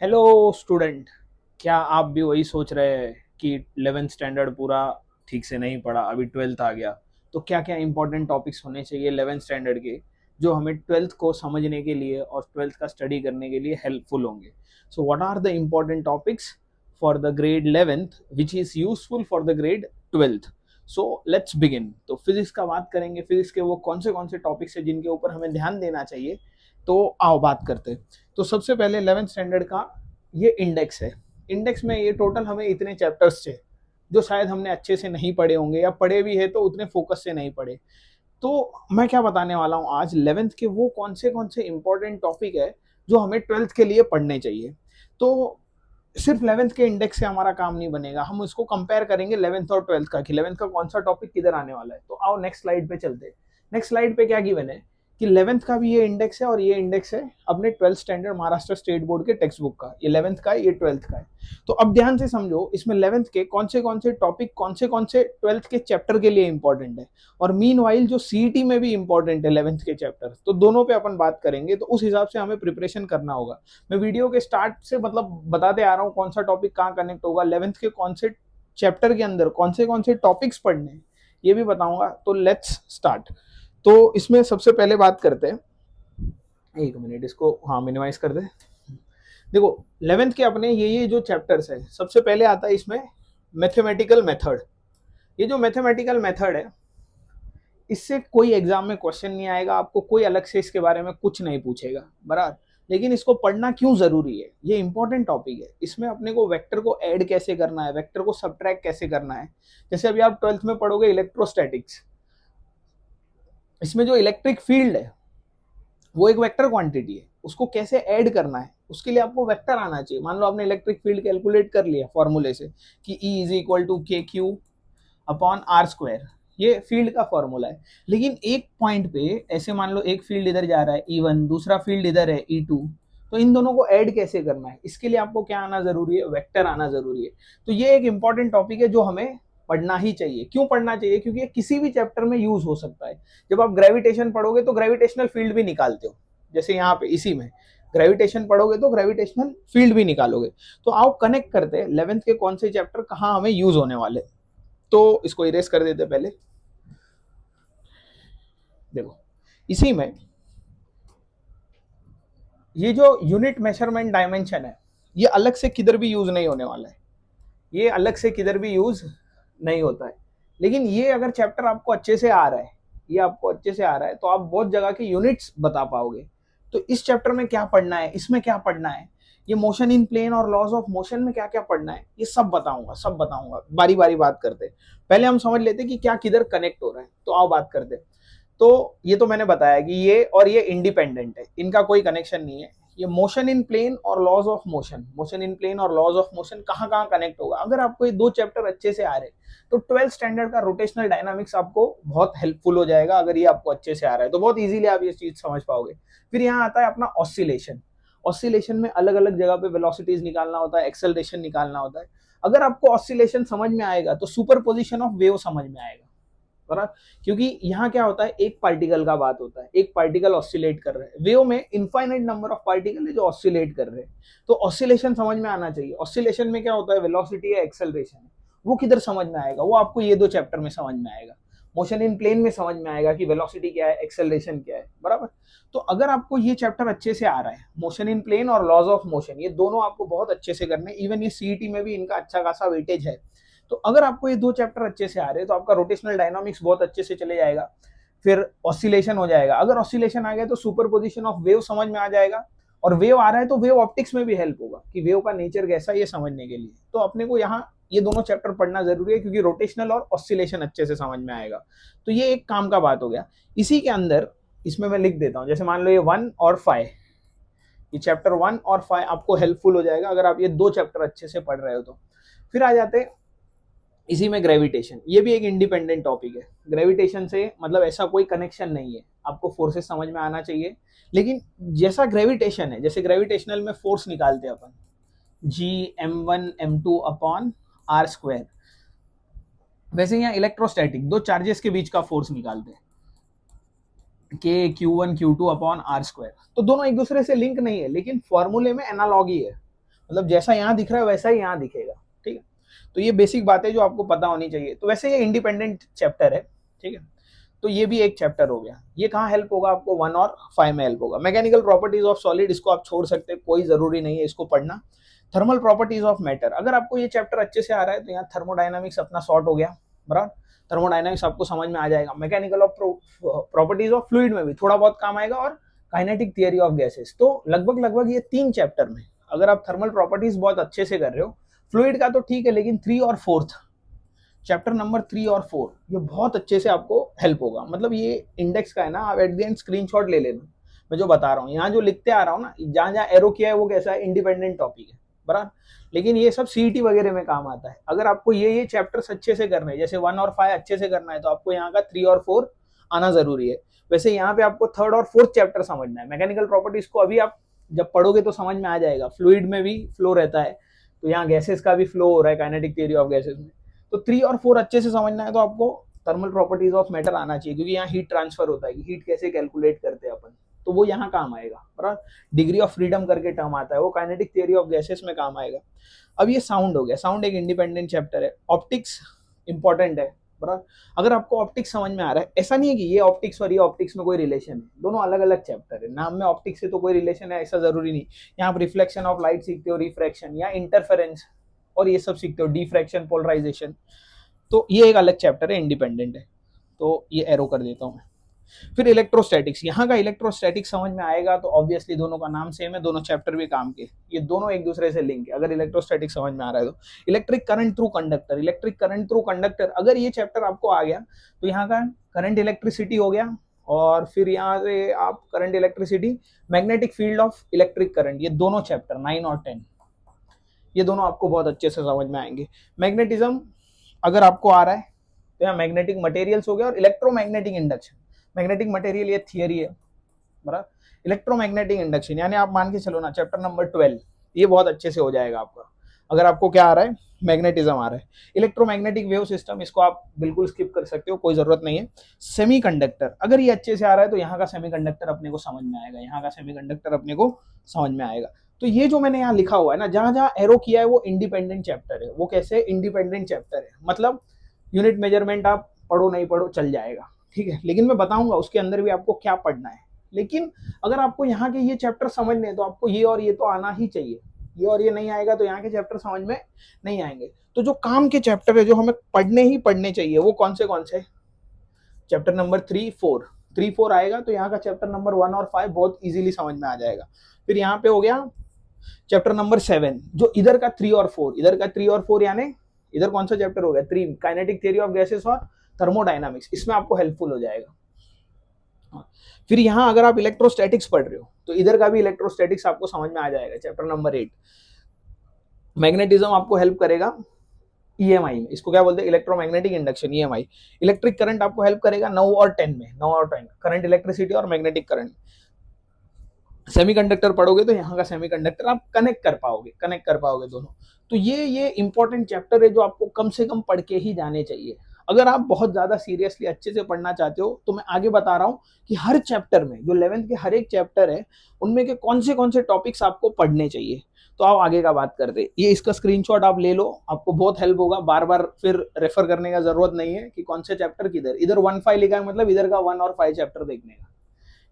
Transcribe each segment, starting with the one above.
Hello student. क्या आप भी वही सोच रहे हैं कि 11th स्टैंडर्ड पूरा ठीक से नहीं पढ़ा, अभी 12th आ गया, तो क्या क्या इंपॉर्टेंट टॉपिक्स होने चाहिए 11th स्टैंडर्ड के जो हमें 12th को समझने के लिए और 12th का स्टडी करने के लिए हेल्पफुल होंगे। So what are the important topics for the grade 11th which is useful for the grade 12th। So let's begin. तो फिजिक्स का बात करेंगे, फिजिक्स के वो कौन से टॉपिक्स है जिनके ऊपर हमें ध्यान देना चाहिए। तो आओ बात करते हैं। तो सबसे पहले 11th स्टैंडर्ड का ये इंडेक्स है। इंडेक्स में ये टोटल हमें इतने चैप्टर्स थे जो शायद हमने अच्छे से नहीं पढ़े होंगे, या पढ़े भी है तो उतने फोकस से नहीं पढ़े। तो मैं क्या बताने वाला हूँ आज, 11th के वो कौन से इंपॉर्टेंट टॉपिक है जो हमें 12th के लिए पढ़ने चाहिए। तो सिर्फ 11th के इंडेक्स से हमारा काम नहीं बनेगा, हम उसको कंपेयर करेंगे 11th और 12th का कि 11th का कौन सा टॉपिक किधर आने वाला है। तो आओ नेक्स्ट स्लाइड पे चलते हैं। नेक्स्ट स्लाइड पे क्या गिवन है कि 11th का भी ये इंडेक्स है और ये इंडेक्स है अपने 12th standard Maharashtra state board के टेक्स्ट बुक का। ये 11th का है, ये 12th का है। तो अब ध्यान से समझो, इसमें 11th के कौन से टॉपिक कौन से 12th के चैप्टर के लिए इंपॉर्टेंट है, और मीन वाइल जो सीईटी में भी इंपॉर्टेंट है 11th के चैप्टर, तो दोनों पे अपन बात करेंगे। तो उस हिसाब से हमें प्रिपरेशन करना होगा। मैं वीडियो के स्टार्ट से मतलब बताते आ रहा हूँ कौन सा टॉपिक कहाँ कनेक्ट होगा, 11th के कौन से चैप्टर के अंदर कौन से टॉपिक्स पढ़ने हैं ये भी बताऊंगा। तो लेट्स स्टार्ट। तो इसमें सबसे पहले बात करते हैं, एक मिनट इसको हाँ मिनिमाइज कर दे। देखो 11th के अपने ये जो चैप्टर्स है, सबसे पहले आता है इसमें मैथमेटिकल मेथड। ये जो मैथमेटिकल मेथड है, इससे कोई एग्जाम में क्वेश्चन नहीं आएगा, आपको कोई अलग से इसके बारे में कुछ नहीं पूछेगा बराबर। लेकिन इसको पढ़ना क्यों जरूरी है, ये इंपॉर्टेंट टॉपिक है। इसमें अपने को वेक्टर को ऐड कैसे करना है, वेक्टर को सब्ट्रैक्ट कैसे करना है। जैसे अभी आप 12th में पढ़ोगे इलेक्ट्रोस्टैटिक्स, इसमें जो इलेक्ट्रिक फील्ड है वो एक वेक्टर क्वांटिटी है, उसको कैसे ऐड करना है उसके लिए आपको वेक्टर आना चाहिए। मान लो आपने इलेक्ट्रिक फील्ड कैलकुलेट कर लिया फॉर्मूले से कि E इज इक्वल टू के क्यू अपॉन आर स्क्वायर, ये फील्ड का फॉर्मूला है। लेकिन एक पॉइंट पे ऐसे मान लो एक फील्ड इधर जा रहा है E1, दूसरा फील्ड इधर है E2, तो इन दोनों को ऐड कैसे करना है, इसके लिए आपको क्या आना जरूरी है, वेक्टर आना जरूरी है। तो ये एक इंपॉर्टेंट टॉपिक है जो हमें पढ़ना ही चाहिए। क्यों पढ़ना चाहिए, क्योंकि ये किसी भी चैप्टर में यूज हो सकता है। जब आप ग्रेविटेशन पढ़ोगे तो ग्रेविटेशनल फील्ड भी निकालते हो, जैसे यहाँ पे इसी में ग्रेविटेशन पढ़ोगे तो ग्रेविटेशनल फील्ड भी निकालोगे। तो आओ कनेक्ट करते हैं 11th के कौन से चैप्टर कहाँ हमें यूज होने वाले। तो इसको इरेज कर देते पहले। देखो इसी में ये जो यूनिट मेजरमेंट डायमेंशन है, ये अलग से किधर भी यूज नहीं होने वाला है, ये अलग से किधर भी यूज नहीं होता है। लेकिन ये अगर चैप्टर आपको अच्छे से आ रहा है, ये आपको अच्छे से आ रहा है, तो आप बहुत जगह के यूनिट्स बता पाओगे। तो इस चैप्टर में क्या पढ़ना है, इसमें क्या पढ़ना है, ये मोशन इन प्लेन और लॉज ऑफ मोशन में क्या क्या पढ़ना है, ये सब बताऊंगा बारी बारी बात करते। पहले हम समझ लेते कि क्या किधर कनेक्ट हो रहा है, तो आओ बात करते। तो ये तो मैंने बताया कि ये और ये इंडिपेंडेंट है, इनका कोई कनेक्शन नहीं है। ये मोशन इन प्लेन और laws of motion, motion in plane और लॉज ऑफ मोशन कहाँ कहाँ कनेक्ट होगा। अगर आपको ये दो चैप्टर अच्छे से आ रहे तो 12th स्टैंडर्ड का रोटेशनल डायनामिक्स आपको बहुत हेल्पफुल हो जाएगा। अगर ये आपको अच्छे से आ रहा है तो बहुत इजीली आप ये चीज समझ पाओगे। फिर यहाँ आता है अपना ऑसिलेशन। ऑसिलेशन में अलग अलग जगह पे वेलोसिटीज निकालना होता है, एक्सेलरेशन निकालना होता है। अगर आपको ऑसिलेशन समझ में आएगा तो सुपर पोजिशन ऑफ वेव समझ में आएगा बराबर। क्योंकि यहाँ क्या होता है, एक पार्टिकल का बात होता है, एक पार्टिकल ऑसिलेट कर रहे हैं, वेव में इनफाइनाइट नंबर ऑफ पार्टिकल है जो ऑसिलेट कर रहे हैं। तो ऑसिलेशन समझ में आना चाहिए। ऑसिलेशन में क्या होता है, वेलोसिटी है, एक्सेलरेशन है, वो किधर समझ में आएगा, वो आपको ये दो चैप्टर में समझ में आएगा। मोशन इन प्लेन में समझ में आएगा कि वेलोसिटी क्या है, एक्सेलरेशन क्या है बराबर। तो अगर आपको ये चैप्टर अच्छे से आ रहा है, मोशन इन प्लेन और लॉज ऑफ मोशन, ये दोनों आपको बहुत अच्छे से करने, इवन ये सीईटी में भी इनका अच्छा खासा वेटेज है। तो अगर आपको ये दो चैप्टर अच्छे से आ रहे हैं तो आपका रोटेशनल डायनामिक्स बहुत अच्छे से चले जाएगा। फिर ऑसिलेशन हो जाएगा, अगर ऑसिलेशन आ गया तो सुपर पोजिशन ऑफ वेव समझ में आ जाएगा। और वेव आ रहा है तो वेव ऑप्टिक्स में भी हेल्प होगा कि वेव का नेचर कैसा है ये समझने के लिए। तो अपने को यहाँ ये दोनों चैप्टर पढ़ना जरूरी है, क्योंकि रोटेशनल और ऑसिलेशन अच्छे से समझ में आएगा। तो ये एक काम का बात हो गया। इसी के अंदर इसमें मैं लिख देता हूँ, जैसे मान लो ये 1 और 5, ये चैप्टर 1 और 5 आपको हेल्पफुल हो जाएगा अगर आप ये दो चैप्टर अच्छे से पढ़ रहे हो तो। फिर आ जाते हैं इसी में ग्रेविटेशन। ये भी एक इंडिपेंडेंट टॉपिक है। ग्रेविटेशन से मतलब ऐसा कोई कनेक्शन नहीं है, आपको फोर्सेस समझ में आना चाहिए। लेकिन जैसा ग्रेविटेशन है, जैसे ग्रेविटेशनल में फोर्स निकालते हैं अपन, G m1 m2 upon r square, वैसे यहाँ इलेक्ट्रोस्टैटिक दो चार्जेस के बीच का फोर्स निकालते हैं, के Q1 Q2 upon r square. तो दोनों एक दूसरे से लिंक नहीं है, लेकिन फॉर्मूले में एनालॉगी है। मतलब जैसा यहाँ दिख रहा है वैसा ही यहाँ दिखेगा, ठीक है। तो ये बेसिक बात है जो आपको पता होनी चाहिए। तो वैसे ये इंडिपेंडेंट चैप्टर है, ठीक है। तो ये भी एक चैप्टर हो गया। ये कहाँ हेल्प होगा आपको, 1 और 5 में हेल्प होगा। मैकेनिकल प्रॉपर्टीज ऑफ सॉलिड, इसको आप छोड़ सकते हैं, कोई जरूरी नहीं है इसको पढ़ना। थर्मल प्रॉपर्टीज ऑफ मैटर, अगर आपको ये चैप्टर अच्छे से आ रहा है तो यहाँ थर्मोडाइनमिक्स अपना सॉर्ट हो गया, बराबर। थर्मोडाइनमिक्स आपको समझ में आ जाएगा। Mechanical of properties of fluid में भी थोड़ा बहुत काम आएगा, और काइनेटिक थियरी ऑफ गैसेस। तो लगभग लगभग ये 3 चैप्टर में अगर आप थर्मल प्रॉपर्टीज बहुत अच्छे से कर रहे हो, फ्लूइड का तो ठीक है, लेकिन 3 और 4 चैप्टर नंबर 3 और 4 ये बहुत अच्छे से आपको हेल्प होगा। मतलब ये इंडेक्स का है ना, आप एट द एंड स्क्रीनशॉट ले लेना, मैं जो बता रहा हूँ यहाँ जो लिखते आ रहा हूँ ना, जहाँ जहाँ एरो किया है वो कैसा है, इंडिपेंडेंट टॉपिक है, बराबर। लेकिन ये सब सीईटी वगैरह में काम आता है। अगर आपको ये चैप्टर्स अच्छे से करने हैं, जैसे 1 और 5 अच्छे से करना है, तो आपको यहाँ का 3 और 4 आना जरूरी है। वैसे यहाँ पे आपको 3rd और 4th चैप्टर समझना है। मैकेनिकल प्रॉपर्टीज को अभी आप जब पढ़ोगे तो समझ में आ जाएगा। फ्लूइड में भी फ्लो रहता है, तो यहाँ गैसेस का भी फ्लो हो रहा है, काइनेटिक थियरी ऑफ गैसेस में। तो 3 और 4 अच्छे से समझना है तो आपको थर्मल प्रॉपर्टीज ऑफ मैटर आना चाहिए, क्योंकि यहाँ हीट ट्रांसफर होता है कि हीट कैसे कैलकुलेट करते हैं अपन, तो वो यहाँ काम आएगा, बराबर। डिग्री ऑफ फ्रीडम करके टर्म आता है, वो काइनेटिक थियरी ऑफ गैसेस में काम आएगा। अब ये साउंड हो गया, साउंड एक इंडिपेंडेंट चैप्टर है। ऑप्टिक्स इंपॉर्टेंट है, बराबर। अगर आपको ऑप्टिक्स समझ में आ रहा है, ऐसा नहीं है कि ये ऑप्टिक्स और ये ऑप्टिक्स में कोई रिलेशन है, दोनों अलग अलग चैप्टर है। नाम में ऑप्टिक्स से तो कोई रिलेशन है ऐसा जरूरी नहीं। यहाँ आप रिफ्लेक्शन ऑफ लाइट सीखते हो, रिफ्रैक्शन या इंटरफेरेंस और ये सब सीखते हो, डिफ्रैक्शन, पोलराइजेशन। तो ये एक अलग चैप्टर है, इंडिपेंडेंट है, तो ये एरो कर देता हूँ मैं। फिर इलेक्ट्रोस्टैटिक्स, यहाँ का इलेक्ट्रोस्टैटिक्स समझ में आएगा तो ऑब्वियसली दोनों का नाम सेम है, दोनों चैप्टर भी काम के, ये दोनों एक दूसरे से लिंक है अगर इलेक्ट्रोस्टैटिक्स समझ में आ रहा है तो। Electric current through conductor, electric current through conductor, अगर ये चैप्टर आपको आ गया तो यहाँ का करंट इलेक्ट्रिसिटी हो गया, और फिर यहाँ से आप current electricity, magnetic field of electric current, ये दोनों चैप्टर 9 और 10 ये दोनों आपको बहुत अच्छे से समझ में आएंगे। मैग्नेटिज्म अगर आपको आ रहा है तो यहाँ मैग्नेटिक मटेरियल्स हो गया, और इलेक्ट्रोमैग्नेटिक इंडक्शन, मैग्नेटिक मटेरियल ये थियरी है, बराबर। इलेक्ट्रोमैग्नेटिक इंडक्शन यानी आप मान के चलो ना चैप्टर नंबर 12 ये बहुत अच्छे से हो जाएगा आपका, अगर आपको क्या आ रहा है, मैग्नेटिज्म आ रहा है। इलेक्ट्रोमैग्नेटिक वेव सिस्टम, इसको आप बिल्कुल स्किप कर सकते हो, कोई जरूरत नहीं है। सेमीकंडक्टर अगर ये अच्छे से आ रहा है तो यहाँ का सेमीकंडक्टर अपने को समझ में आएगा, यहाँ का सेमीकंडक्टर अपने को समझ में आएगा। तो ये जो मैंने यहाँ लिखा हुआ है ना, जहां जहां एरो किया है वो इंडिपेंडेंट चैप्टर है। वो कैसे इंडिपेंडेंट चैप्टर है, मतलब यूनिट मेजरमेंट आप पढ़ो नहीं पढ़ो चल जाएगा, ठीक है, लेकिन मैं बताऊंगा उसके अंदर भी आपको क्या पढ़ना है। लेकिन अगर आपको यहाँ के ये चैप्टर समझने हैं तो आपको ये और ये तो आना ही चाहिए, ये और ये नहीं आएगा तो यहाँ के चैप्टर समझ में नहीं आएंगे। तो जो काम के चैप्टर है जो हमें पढ़ने ही पढ़ने चाहिए वो कौन से, चैप्टर नंबर 3-4 आएगा, तो यहाँ का चैप्टर नंबर 1 और 5 बहुत इजीली समझ में आ जाएगा। फिर यहाँ पे हो गया चैप्टर नंबर 7, जो इधर का 3 और 4, इधर का 3 और 4 यानी इधर कौन सा चैप्टर हो गया, 3, काइनेटिक थियरी ऑफ गैसेस और थर्मोडायनामिक्स, इसमें आपको हेल्पफुल हो जाएगा। फिर यहाँ अगर आप इलेक्ट्रोस्टैटिक्स पढ़ रहे हो तो इधर का भी इलेक्ट्रोस्टैटिक्स आपको समझ में आ जाएगा, चैप्टर नंबर 8। मैग्नेटिज्म आपको हेल्प करेगा ईएमआई में, इसको क्या बोलते हैं, electromagnetic induction, EMI. Electric current आपको हेल्प करेगा 9 और 10 में, 9 और 10 करंट इलेक्ट्रिसिटी और मैग्नेटिक करंट। सेमीकंडक्टर पढ़ोगे तो यहाँ का सेमीकंडक्टर आप कनेक्ट कर पाओगे दोनों। तो ये इंपॉर्टेंट चैप्टर है जो आपको कम से कम पढ़ के ही जाने चाहिए। अगर आप बहुत ज्यादा सीरियसली अच्छे से पढ़ना चाहते हो तो मैं आगे बता रहा हूँ कि हर चैप्टर में, जो 11th के हर एक चैप्टर है उनमें के कौन से टॉपिक्स आपको पढ़ने चाहिए। तो आप आगे का बात करते, ये इसका स्क्रीनशॉट आप ले लो, आपको बहुत हेल्प होगा। बार बार फिर रेफर करने का जरूरत नहीं है कि कौन से चैप्टर किधर, इधर 1-5 लिखा है मतलब इधर का 1 और 5 चैप्टर देखने का,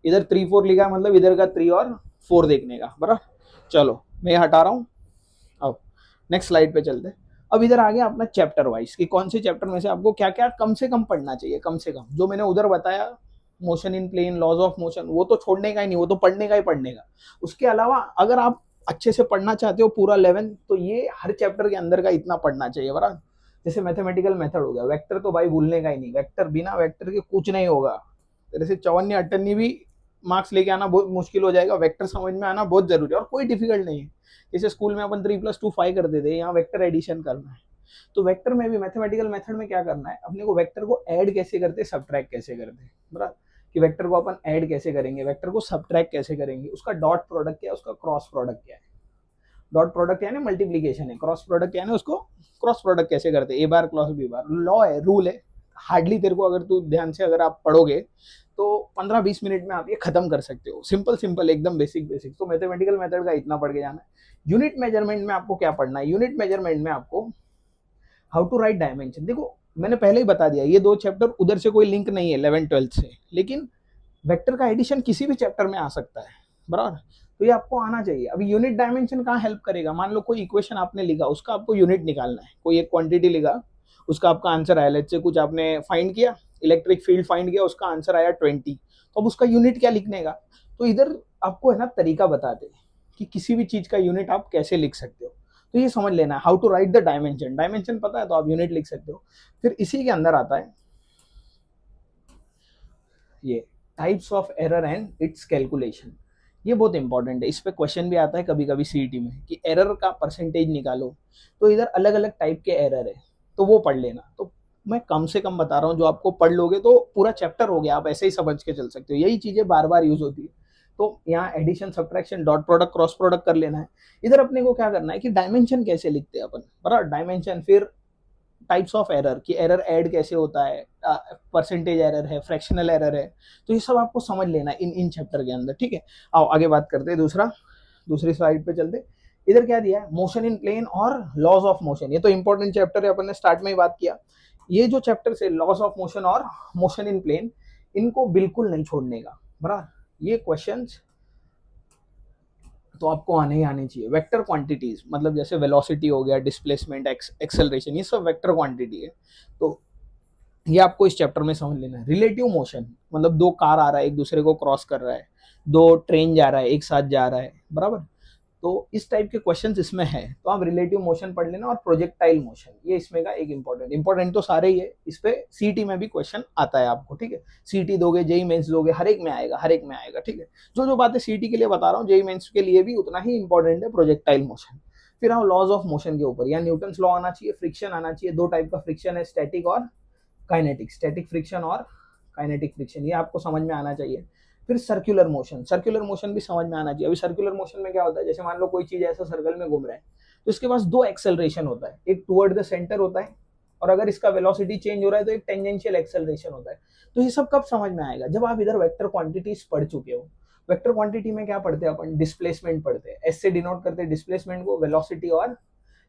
इधर 3-4 लिखा है मतलब इधर का 3 और 4 देखने का, बराबर। चलो मैं हटा रहा हूँ, अब नेक्स्ट स्लाइड पे चलते हैं। अब इधर आ गया अपना चैप्टर वाइज कि कौन से चैप्टर में से आपको क्या क्या कम से कम पढ़ना चाहिए। कम से कम जो मैंने उधर बताया, motion in plane, laws of motion, वो तो छोड़ने का ही नहीं, वो तो पढ़ने का ही पढ़ने का। उसके अलावा अगर आप अच्छे से पढ़ना चाहते हो पूरा 11, तो ये हर चैप्टर के अंदर का इतना पढ़ना चाहिए, बराबर। जैसे मैथमेटिकल मेथड हो गया, वेक्टर तो भाई भूलने का ही नहीं, वेक्टर बिना वेक्टर के कुछ नहीं होगा। तेरे से 54-58 भी मार्क्स लेके आना बहुत मुश्किल हो जाएगा, वेक्टर समझ में आना बहुत जरूरी है, और कोई डिफिकल्ट नहीं है। जैसे स्कूल में अपन 3+2 5 करते थे, यहाँ वेक्टर एडिशन करना है। तो वेक्टर में भी मैथमेटिकल मेथड में क्या करना है, अपने को वेक्टर को ऐड कैसे करते, सब्ट्रैक्ट कैसे करते, बराबर। कि वेक्टर को अपन ऐड कैसे करेंगे, वेक्टर को सब्ट्रैक्ट कैसे करेंगे, उसका डॉट प्रोडक्ट क्या है, उसका क्रॉस प्रोडक्ट क्या है। डॉट प्रोडक्ट क्या है, मल्टीप्लीकेशन है, क्रॉस प्रोडक्ट क्या है, उसको क्रॉस प्रोडक्ट कैसे करते हैं, ए बार क्रॉस बी बार। लॉ है, रूल है, हार्डली तेरे को अगर तू ध्यान से अगर आप पढ़ोगे तो 15-20 मिनट में आप ये खत्म कर सकते हो, सिंपल सिंपल एकदम बेसिक बेसिक। तो मैथमेटिकल मेथड का इतना पढ़ के जाना है। यूनिट मेजरमेंट में आपको क्या पढ़ना है, यूनिट मेजरमेंट में आपको हाउ टू राइट डायमेंशन। देखो मैंने पहले ही बता दिया, ये 2 चैप्टर उधर से कोई लिंक नहीं है 11th-12th से, लेकिन वेक्टर का एडिशन किसी भी चैप्टर में आ सकता है, बराबर। तो ये आपको आना चाहिए। अभी यूनिट डायमेंशन कहाँ हेल्प करेगा, मान लो कोई इक्वेशन आपने लिखा, उसका आपको यूनिट निकालना है, कोई एक क्वांटिटी लिखा, उसका आपका आंसर आया, लेट्स से कुछ आपने फाइंड किया, इलेक्ट्रिक फील्ड फाइंड किया, उसका आंसर आया 20, तो अब उसका यूनिट क्या लिखने का। तो इधर आपको है ना तरीका बताते कि किसी भी चीज का यूनिट आप कैसे लिख सकते हो। तो ये समझ लेना है, how to write the dimension, dimension पता है तो आप यूनिट लिख सकते हो। फिर इसी के अंदर आता है ये types of error and it's calculation. ये बहुत इंपॉर्टेंट है, इस पे क्वेश्चन भी आता है कभी कभी सीईटी में कि एरर का परसेंटेज निकालो। तो इधर अलग अलग टाइप के एरर है, तो वो पढ़ लेना। तो मैं कम से कम बता रहा हूँ, जो आपको पढ़ लोगे तो पूरा चैप्टर हो गया, आप ऐसे ही समझ के चल सकते हो। यही चीजें बार बार यूज होती है। तो यहाँ addition, subtraction, dot product, cross product कर लेना है। इधर अपने को क्या करना है कि डायमेंशन कैसे लिखते हैं अपन, बराबर, डायमेंशन। फिर टाइप्स ऑफ एरर कि एरर ऐड कैसे होता है, परसेंटेज एरर है, फ्रैक्शनल एरर है, तो ये सब आपको समझ लेना है इन चैप्टर के अंदर, ठीक है। आओ आगे बात करते हैं, दूसरी स्लाइड पे चलते। इधर क्या दिया है, मोशन इन प्लेन और लॉज ऑफ मोशन। ये तो इंपॉर्टेंट चैप्टर है, अपन ने स्टार्ट में ही बात किया। ये जो चैप्टर से लॉज ऑफ मोशन और मोशन इन प्लेन, इनको बिल्कुल नहीं छोड़ने का, बराबर। ये क्वेश्चंस तो आपको आने ही आने चाहिए। वेक्टर क्वांटिटीज मतलब जैसे वेलोसिटी हो गया, डिस्प्लेसमेंट, एक्सेलरेशन, ये सब वेक्टर क्वांटिटी है। तो ये आपको इस चैप्टर में समझ लेना है। रिलेटिव मोशन मतलब 2 कार आ रहा है, एक दूसरे को क्रॉस कर रहा है, 2 ट्रेन जा रहा है, एक साथ जा रहा है, बराबर। तो इस टाइप के क्वेश्चंस इसमें है, तो आप रिलेटिव मोशन पढ़ लेना। और प्रोजेक्टाइल मोशन, ये इसमें का एक इंपॉर्टेंट तो सारे ही है, इस पे सीटी में भी क्वेश्चन आता है आपको, ठीक है। सीटी दोगे, जेई मेंस दोगे, हर एक में आएगा, ठीक है। जो जो बातें सीटी के लिए बता रहा हूँ, जेई मेंस के लिए भी उतना ही इंपॉर्टेंट है प्रोजेक्टाइल मोशन। फिर हम लॉज ऑफ मोशन के ऊपर, या न्यूटन्स लॉ आना चाहिए, फ्रिक्शन आना चाहिए। 2 टाइप का फ्रिक्शन है, स्टैटिक और काइनेटिक, स्टैटिक फ्रिक्शन और काइनेटिक फ्रिक्शन, ये आपको समझ में आना चाहिए। फिर सर्कुलर मोशन भी समझ में आना चाहिए। अभी सर्कुलर मोशन में क्या होता है, जैसे मान लो कोई चीज ऐसा सर्कल में घूम रहा है, तो इसके पास 2 एक्सेलरेशन होता है, एक टुवर्ड द सेंटर होता है, और अगर इसका वेलोसिटी चेंज हो रहा है तो एक टेंजेंशियल एक्सेलरेशन होता है। तो ये सब कब समझ में आएगा, जब आप इधर वेक्टर क्वांटिटीज पढ़ चुके हो। वेक्टर क्वांटिटी में क्या पढ़ते हैं अपन, डिस्प्लेसमेंट पढ़ते हैं, एस से डिनोट करते हैं डिस्प्लेसमेंट को, वेलोसिटी और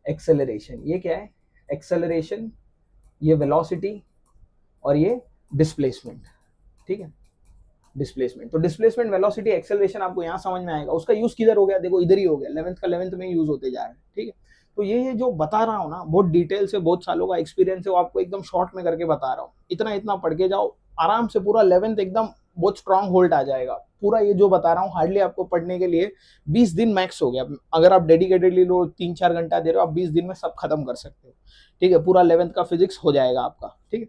एक्सेलरेशन। ये क्या है, एक्सेलरेशन, ये वेलोसिटी, और ये डिस्प्लेसमेंट, ठीक है। डिस्प्लेसमेंट, तो डिस्प्लेसमेंट, वेलोसिटी, एक्सेलरेशन आपको यहाँ समझ में आएगा। उसका यूज किधर हो गया, देखो इधर ही हो गया, 11th का 11th में यूज होते जा रहा है, ठीक है। तो ये जो बता रहा हूँ ना, बहुत डिटेल से, बहुत सालों का एक्सपीरियंस है, वो आपको एकदम शॉर्ट में करके बता रहा हूँ। इतना इतना पढ़ के जाओ आराम से, पूरा 11th एकदम बहुत स्ट्रांग होल्ड आ जाएगा। पूरा ये जो बता रहा हूँ हार्डली आपको पढ़ने के लिए 20 दिन मैक्स हो गया। अगर आप डेडिकेटेडली लो, 3-4 घंटा दे रहे हो, आप 20 दिन में सब खत्म कर सकते हो, ठीक है। पूरा 11th का फिजिक्स हो जाएगा आपका, ठीक है।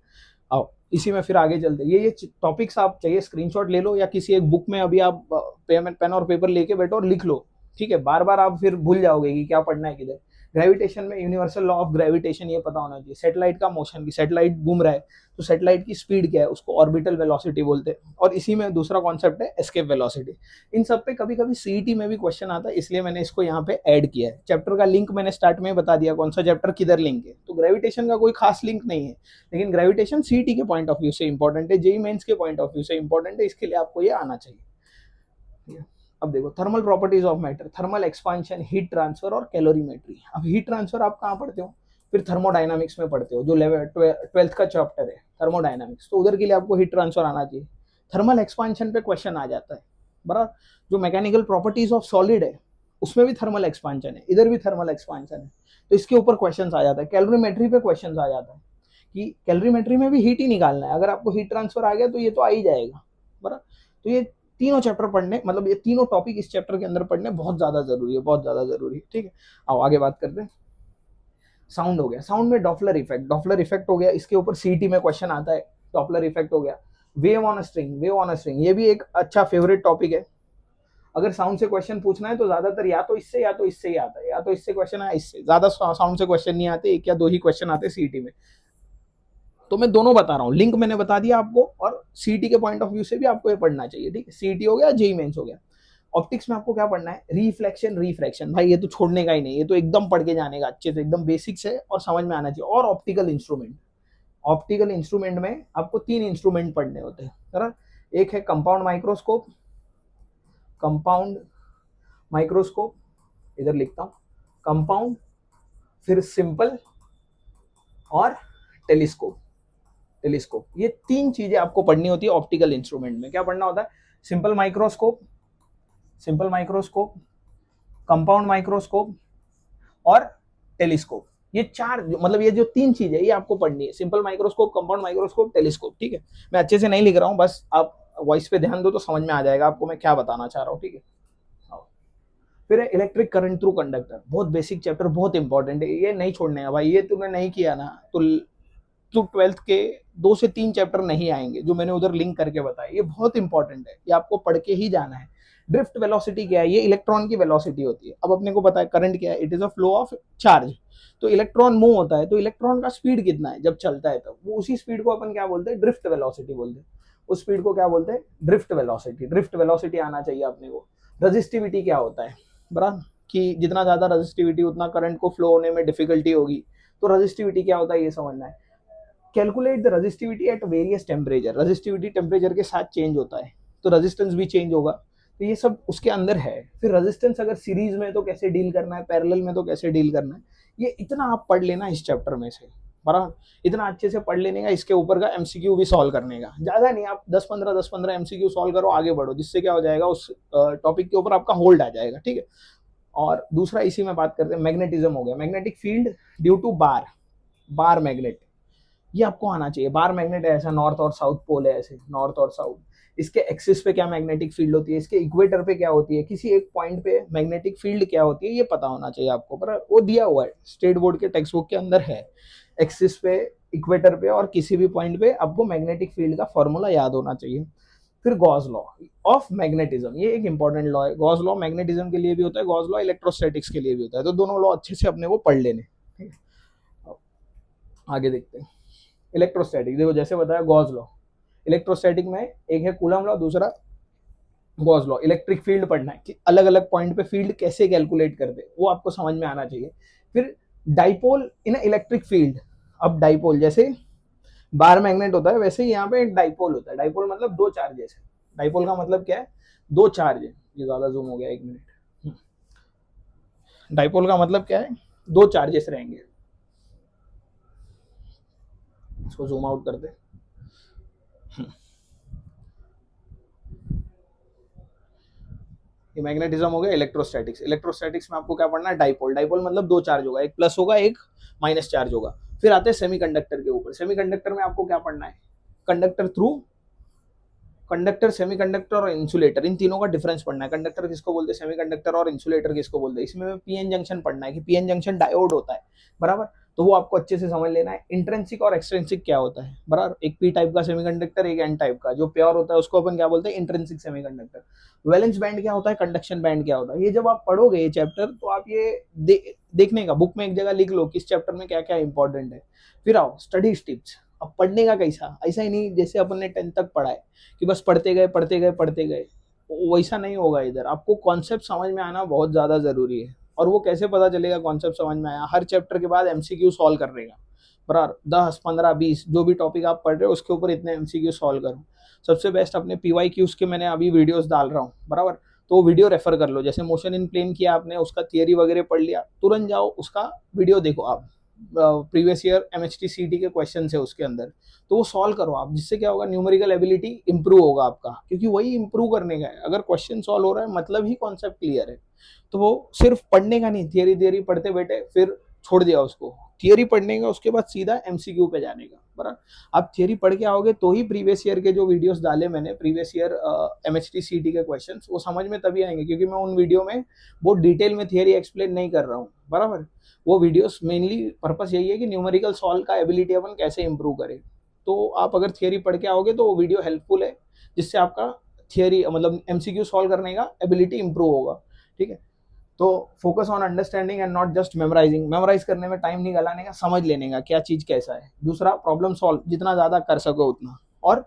आओ इसी में फिर आगे चलते। ये टॉपिक्स आप चाहिए स्क्रीनशॉट ले लो, या किसी एक बुक में अभी आप पेन और पेपर लेके बैठो और लिख लो, ठीक है। बार बार आप फिर भूल जाओगे कि क्या पढ़ना है किधर। ग्रेविटेशन में यूनिवर्सल लॉ ऑफ ग्रेविटेशन ये पता होना चाहिए। सैटेलाइट का मोशन भी, सैटेलाइट घूम रहा है तो सैटेलाइट की स्पीड क्या है, उसको ऑर्बिटल वेलोसिटी बोलते हैं। और इसी में दूसरा कॉन्सेप्ट है एस्केप वेलोसिटी। इन सब पे कभी कभी सीईटी में भी क्वेश्चन आता है, इसलिए मैंने इसको यहाँ पे ऐड किया है। चैप्टर का लिंक मैंने स्टार्ट में बता दिया, कौन सा चैप्टर किधर लिंक है। तो ग्रेविटेशन का कोई खास लिंक नहीं है, लेकिन ग्रेविटेशन सीईटी के पॉइंट ऑफ व्यू से इंपॉर्टेंट है, जेईई मेंस के पॉइंट ऑफ व्यू से इंपॉर्टेंट है, इसके लिए आपको ये आना चाहिए। अब देखो thermal properties of matter, thermal expansion, heat transfer और कैलोरीमेट्री। अब हीट ट्रांसफर आप कहाँ पढ़ते हो, फिर थर्मोडायनामिक्स में पढ़ते हो, जो 12th का चैप्टर है थर्मोडायनामिक्स, तो उधर के लिए आपको हीट ट्रांसफर आना चाहिए। थर्मल एक्सपांशन पे क्वेश्चन आ जाता है, बराबर। जो मैकेनिकल प्रॉपर्टीज ऑफ सॉलिड है उसमें भी थर्मल एक्सपांशन है, इधर भी थर्मल एक्सपांशन है, तो इसके ऊपर क्वेश्चन आ जाता है। कैलोरीमेट्री पे क्वेश्चन आ जाता है कि कैलोरीमेट्री में भी हीट ही निकालना है। अगर आपको हीट ट्रांसफर आ गया तो ये तो आ ही जाएगा, बराबर। तो ये तीनों चैप्टर पढ़ने, मतलब ये तीनों टॉपिक इस चैप्टर के अंदर पढ़ने बहुत ज्यादा जरूरी है, बहुत ज्यादा जरूरी है, ठीक है। आओ आगे बात करते हैं। साउंड हो गया, साउंड में डॉपलर इफेक्ट हो गया, इसके ऊपर सीटी में क्वेश्चन आता है, डॉपलर इफेक्ट हो गया। वेव ऑन अ स्ट्रिंग, ये भी एक अच्छा फेवरेट टॉपिक है। अगर साउंड से क्वेश्चन पूछना है तो ज्यादातर या तो इससे ही आता है, या तो इससे क्वेश्चन है, इससे ज्यादा साउंड से क्वेश्चन नहीं आते, 1 या 2 ही क्वेश्चन आते सीटी में। तो मैं दोनों बता रहा हूँ, लिंक मैंने बता दिया आपको, और सीटी के पॉइंट ऑफ व्यू से भी आपको ये पढ़ना चाहिए, ठीक है। सीटी हो गया, जेईई मेंस हो गया। ऑप्टिक्स में आपको क्या पढ़ना है, रिफ्लेक्शन, रिफ्रैक्शन, भाई ये तो छोड़ने का ही नहीं, ये तो एकदम पढ़ के जाने का अच्छे से, एकदम बेसिक्स है और समझ में आना चाहिए। और ऑप्टिकल इंस्ट्रूमेंट में आपको 3 इंस्ट्रूमेंट पढ़ने होते हैं, एक है कंपाउंड माइक्रोस्कोप, कंपाउंड माइक्रोस्कोप, इधर लिखता हूं कंपाउंड, फिर सिंपल और टेलीस्कोप। टेलीस्कोप, ये तीन चीजें आपको पढ़नी होती है ऑप्टिकल इंस्ट्रूमेंट में। क्या पढ़ना होता है? Simple microscope, simple microscope, compound microscope और टेलीस्कोप। ये चार मतलब ये जो तीन चीजें ये आपको पढ़नी है, simple microscope, compound microscope, telescope. ठीक है, मैं अच्छे से नहीं लिख रहा हूँ, बस आप वॉइस पे ध्यान दो तो समझ में आ जाएगा आपको मैं क्या बताना चाह रहा हूँ। ठीक है, फिर है इलेक्ट्रिक करंट थ्रू कंडक्टर, बहुत बेसिक चैप्टर, बहुत इंपॉर्टेंट है, ये नहीं छोड़ने का भाई। ये तुमने नहीं किया ना तो 12th के 2 से 3 चैप्टर नहीं आएंगे जो मैंने उधर लिंक करके बताया। ये बहुत इंपॉर्टेंट है, ये आपको पढ़ के ही जाना है। ड्रिफ्ट वेलोसिटी क्या है? ये इलेक्ट्रॉन की वेलोसिटी होती है। अब अपने को पता है करंट क्या है, it is a flow of charge. तो इलेक्ट्रॉन मूव होता है, तो इलेक्ट्रॉन का स्पीड कितना है जब चलता है, तब वो उसी स्पीड को अपन क्या बोलते हैं? ड्रिफ्ट वेलोसिटी बोलते हैं। उस स्पीड को क्या बोलते हैं? Drift velocity. ड्रिफ्ट वेलोसिटी आना चाहिए अपने को। रजिस्टिविटी क्या होता है? बराबर, कि जितना ज्यादा रजिस्टिविटी उतना करंट को फ्लो होने में डिफिकल्टी होगी। तो रजिस्टिविटी क्या होता है ये समझना है। Calculate the resistivity at various temperature. Resistivity temperature के साथ चेंज होता है, तो रेजिस्टेंस भी चेंज होगा। तो ये सब उसके अंदर है। फिर रेजिस्टेंस अगर सीरीज में तो कैसे डील करना है, पैरेलल में तो कैसे डील करना है, ये इतना आप पढ़ लेना इस चैप्टर में से। बराबर, इतना अच्छे से पढ़ लेने का, इसके ऊपर का एमसीक्यू भी सॉल्व करने का। ज्यादा नहीं, आप 10-15 एमसीक्यू सॉल्व करो, आगे बढ़ो, जिससे क्या हो जाएगा उस टॉपिक के ऊपर आपका होल्ड आ जाएगा। ठीक है, और दूसरा इसी में बात करते हैं, मैग्नेटिज्म हो गया। Magnetic field due to bar, bar magnet, ये आपको आना चाहिए। बार मैग्नेट है, ऐसा नॉर्थ और साउथ पोल है, ऐसे नॉर्थ और साउथ। इसके एक्सिस पे क्या मैग्नेटिक फील्ड होती है, इसके इक्वेटर पे क्या होती है, किसी एक पॉइंट पे मैग्नेटिक फील्ड क्या होती है, ये पता होना चाहिए आपको। पर वो दिया हुआ है स्टेट बोर्ड के टेक्स्ट बुक के अंदर है, एक्सिस पे, इक्वेटर पे और किसी भी पॉइंट पे आपको मैग्नेटिक फील्ड का फॉर्मूला याद होना चाहिए। फिर गॉस लॉ ऑफ मैग्नेटिज्म, ये एक इंपॉर्टेंट लॉ है। गॉस लॉ मैग्नेटिज्म के लिए भी होता है, गॉस लॉ इलेक्ट्रोस्टैटिक्स के लिए भी होता है। तो दोनों लॉ अच्छे से अपने को पढ़ लेने। ठीक है, आगे देखते हैं। इलेक्ट्रोस्टैटिक, देखो जैसे बताया गॉस लॉ, इलेक्ट्रोस्टैटिक में एक है कूलम लॉ, दूसरा गॉस लॉ। इलेक्ट्रिक फील्ड पढ़ना है कि अलग अलग पॉइंट पे फील्ड कैसे कैलकुलेट करते, वो आपको समझ में आना चाहिए। फिर डाइपोल इन इलेक्ट्रिक फील्ड। अब डाइपोल जैसे बार मैग्नेट होता है, वैसे ही यहाँ पे एक डाइपोल होता है। डाइपोल मतलब दो चार्जेस है। डाइपोल का मतलब क्या है? दो चार्ज है। ये ज्यादा जूम हो गया, एक मिनट। डाइपोल का मतलब क्या है? दो चार्जेस रहेंगे। इसको जूम आउट कर दे। ये मैग्नेटिज्म हो गया। इलेक्ट्रोस्टैटिक्स, इलेक्ट्रोस्टैटिक्स में आपको क्या पढ़ना है? डाइपोल। डाइपोल मतलब दो चार्ज होगा, एक प्लस होगा एक माइनस चार्ज होगा। फिर आते हैं सेमीकंडक्टर के ऊपर। सेमीकंडक्टर में आपको क्या पढ़ना है? कंडक्टर थ्रू, कंडक्टर, सेमीकंडक्टर और इंसुलेटर, इन तीनों का डिफरेंस पढ़ना है। कंडक्टर किसको बोलते हैं, सेमीकंडक्टर, और इंसुलेटर किसको बोलते हैं। इसमें पीएन जंक्शन पढ़ना है कि पीएन जंक्शन डायोड होता है। बराबर, तो वो आपको अच्छे से समझ लेना है। इंट्रिंसिक और एक्सट्रिंसिक क्या होता है? बराबर, एक पी टाइप का सेमीकंडक्टर, एक एन टाइप का। जो प्योर होता है उसको अपन क्या बोलते हैं? Intrinsic semiconductor. वैलेंस बैंड क्या होता है? कंडक्शन बैंड क्या होता है? ये जब आप पढ़ोगे ये चैप्टर, तो आप ये देखने का, बुक में एक जगह लिख लो कि इस चैप्टर में क्या क्या इंपॉर्टेंट है। फिर आओ स्टडी टिप्स। अब पढ़ने का कैसा? ऐसा ही नहीं जैसे अपन ने 10th तक पढ़ा है कि बस पढ़ते गए पढ़ते गए पढ़ते गए, वैसा नहीं होगा। इधर आपको कॉन्सेप्ट समझ में आना बहुत ज्यादा जरूरी है। और वो कैसे पता चलेगा कॉन्सेप्ट समझ में आया? हर चैप्टर के बाद एमसीक्यू सॉल्व करने का। बराबर, 10, 15, 20 जो भी टॉपिक आप पढ़ रहे हो उसके ऊपर इतने एमसीक्यू सॉल्व करो। सबसे बेस्ट अपने पीवाईक्यूज के मैंने अभी वीडियोस डाल रहा हूँ। बराबर, तो वो वीडियो रेफर कर लो। जैसे मोशन इन प्लेन किया आपने, उसका थियरी वगैरह पढ़ लिया, तुरंत जाओ उसका वीडियो देखो आप। प्रीवियस ईयर एमएचटी सीटी के क्वेश्चन है उसके अंदर, तो वो सॉल्व करो आप। जिससे क्या होगा? न्यूमेरिकल एबिलिटी इंप्रूव होगा आपका, क्योंकि वही इंप्रूव करने का है। अगर क्वेश्चन सॉल्व हो रहा है मतलब ही कॉन्सेप्ट क्लियर है। तो वो सिर्फ पढ़ने का नहीं, थियरी थियरी पढ़ते बैठे फिर छोड़ दिया उसको। थियरी पढ़ने का, उसके बाद सीधा एमसीक्यू पे जाने का। बराबर, आप थियरी पढ़ के आओगे तो ही प्रीवियस ईयर के जो वीडियोस डाले मैंने, प्रीवियस ईयर एमएचटी सीटी के क्वेश्चंस, वो समझ में तभी आएंगे, क्योंकि मैं उन वीडियो में बहुत डिटेल में थियरी एक्सप्लेन नहीं कर रहा हूँ। बराबर, वो वीडियोस मेनली पर्पस यही है कि न्यूमेरिकल सॉल्व का एबिलिटी अपन कैसे इंप्रूव करें। तो आप अगर थियरी पढ़ के आओगे तो वो वीडियो हेल्पफुल है, जिससे आपका थियरी मतलब एमसीक्यू सॉल्व करने का एबिलिटी इंप्रूव होगा। ठीक है, तो focus on understanding and not just memorising. Memorise करने में टाइम नहीं गलाने का, समझ लेने का क्या चीज कैसा है। दूसरा, प्रॉब्लम सॉल्व जितना ज्यादा कर सको उतना। और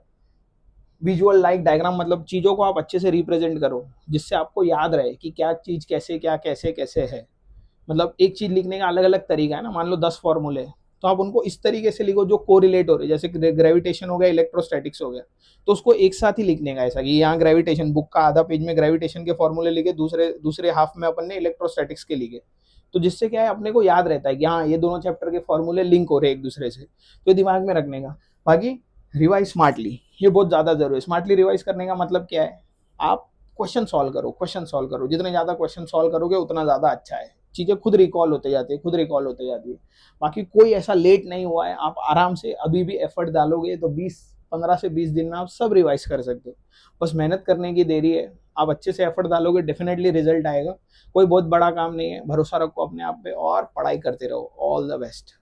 विजुअल लाइक डायग्राम, मतलब चीजों को आप अच्छे से रिप्रेजेंट करो, जिससे आपको याद रहे कि क्या चीज कैसे, क्या कैसे कैसे है। मतलब एक चीज लिखने का अलग अलग तरीका है ना। मान लो 10 फॉर्मूले, तो आप उनको इस तरीके से लिखो जो कोरिलेट हो रहे, जैसे ग्रेविटेशन हो गया, इलेक्ट्रोस्टैटिक्स हो गया, तो उसको एक साथ ही लिखने का, ऐसा कि यहाँ ग्रेविटेशन, बुक का आधा पेज में ग्रेविटेशन के फॉर्मूले लिखे, दूसरे दूसरे हाफ में अपन ने इलेक्ट्रोस्टैटिक्स के लिखे। तो जिससे क्या है, अपने को याद रहता है कि हाँ ये दोनों चैप्टर के फॉर्मूले लिंक हो रहे हैं एक दूसरे से, तो दिमाग में रखने का। बाकी रिवाइज स्मार्टली, ये बहुत ज़्यादा जरूरी है। स्मार्टली रिवाइज करने का मतलब क्या है, आप क्वेश्चन सॉल्व करो, क्वेश्चन सॉल्व करो, जितने ज़्यादा क्वेश्चन सॉल्व करोगे उतना ज़्यादा अच्छा है, चीज़ें खुद रिकॉल होते जाती है, खुद रिकॉल होते जाती है। बाकी कोई ऐसा लेट नहीं हुआ है, आप आराम से अभी भी एफर्ट डालोगे तो 15 से 20 दिन में आप सब रिवाइज कर सकते हो। बस मेहनत करने की देरी है, आप अच्छे से एफर्ट डालोगे डेफिनेटली रिजल्ट आएगा। कोई बहुत बड़ा काम नहीं है, भरोसा रखो अपने आप पे और पढ़ाई करते रहो। All the best.